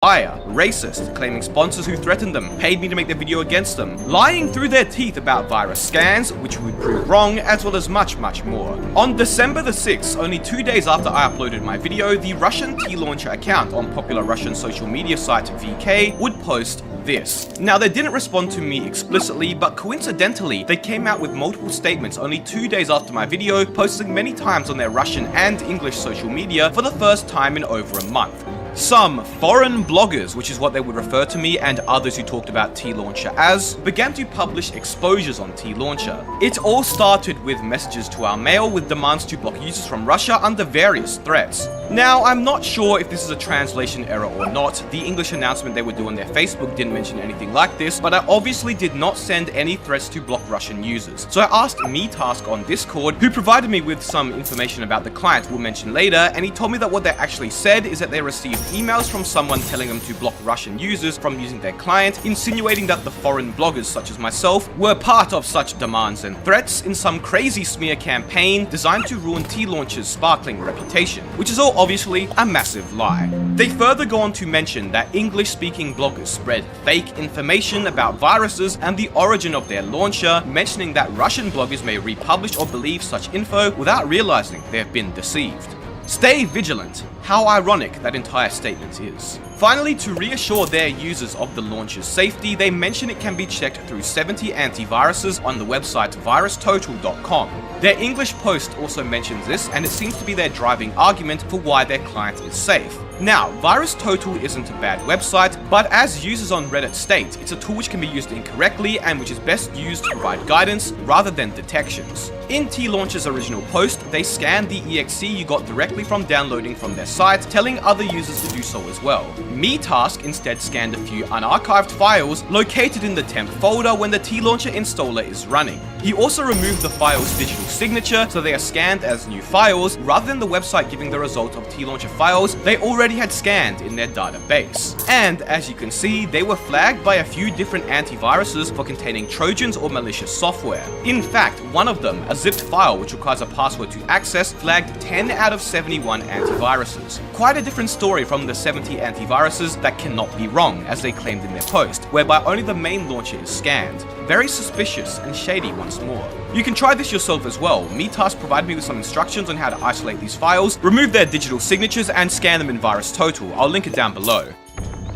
liar, racist, claiming sponsors who threatened them, paid me to make the video against them, lying through their teeth about virus scans, which would prove wrong, as well as much more. On December the 6th, only 2 days after I uploaded my video, the Russian T-Launcher account on popular Russian social media site VK would post this. Now, they didn't respond to me explicitly, but coincidentally, they came out with multiple statements only 2 days after my video, posting many times on their Russian and English social media for the first time in over a month. Some foreign bloggers, which is what they would refer to me and others who talked about T-Launcher as, began to publish exposures on T-Launcher. It all started with messages to our mail with demands to block users from Russia under various threats. Now, I'm not sure if this is a translation error or not. The English announcement they would do on their Facebook didn't mention anything like this, but I obviously did not send any threats to block Russian users. So I asked MeTask on Discord, who provided me with some information about the client we'll mention later, and he told me that what they actually said is that they received emails from someone telling them to block Russian users from using their client, insinuating that the foreign bloggers such as myself were part of such demands and threats in some crazy smear campaign designed to ruin T-Launcher's sparkling reputation, which is all obviously a massive lie. They further go on to mention that English-speaking bloggers spread fake information about viruses and the origin of their launcher, mentioning that Russian bloggers may republish or believe such info without realizing they have been deceived. Stay vigilant. How ironic that entire statement is. Finally, to reassure their users of the launcher's safety, they mention it can be checked through 70 antiviruses on the website virustotal.com. Their English post also mentions this, and it seems to be their driving argument for why their client is safe. Now, VirusTotal isn't a bad website, but as users on Reddit state, it's a tool which can be used incorrectly and which is best used to provide guidance rather than detections. In T-Launcher's original post, they scanned the exe you got directly from downloading from their site, telling other users to do so as well. MeTask instead scanned a few unarchived files located in the temp folder when the T-Launcher installer is running. He also removed the file's digital signature, so they are scanned as new files, rather than the website giving the result of T-Launcher files they already had scanned in their database. And as you can see, they were flagged by a few different antiviruses for containing Trojans or malicious software. In fact, one of them, a zipped file which requires a password to access, flagged 10 out of 71 antiviruses. Quite a different story from the 70 antiviruses that cannot be wrong, as they claimed in their post, whereby only the main launcher is scanned. Very suspicious and shady once more. You can try this yourself as well. MeTask provided me with some instructions on how to isolate these files, remove their digital signatures, and scan them in VirusTotal. I'll link it down below.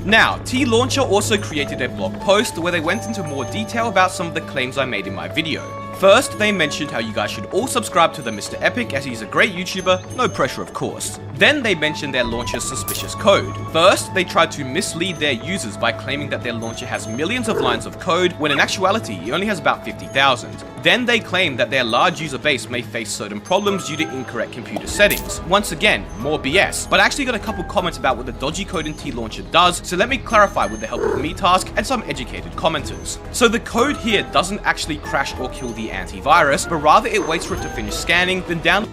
Now, T-Launcher also created a blog post where they went into more detail about some of the claims I made in my video. First, they mentioned how you guys should all subscribe to the Mr. Epic as he's a great YouTuber, no pressure of course. Then they mentioned their launcher's suspicious code. First, they tried to mislead their users by claiming that their launcher has millions of lines of code, when in actuality it only has about 50,000. Then they claimed that their large user base may face certain problems due to incorrect computer settings. Once again, more BS, but I actually got a couple comments about what the dodgy code in T-Launcher does, so let me clarify with the help of MeTask and some educated commenters. So the code here doesn't actually crash or kill the antivirus, but rather it waits for it to finish scanning, then download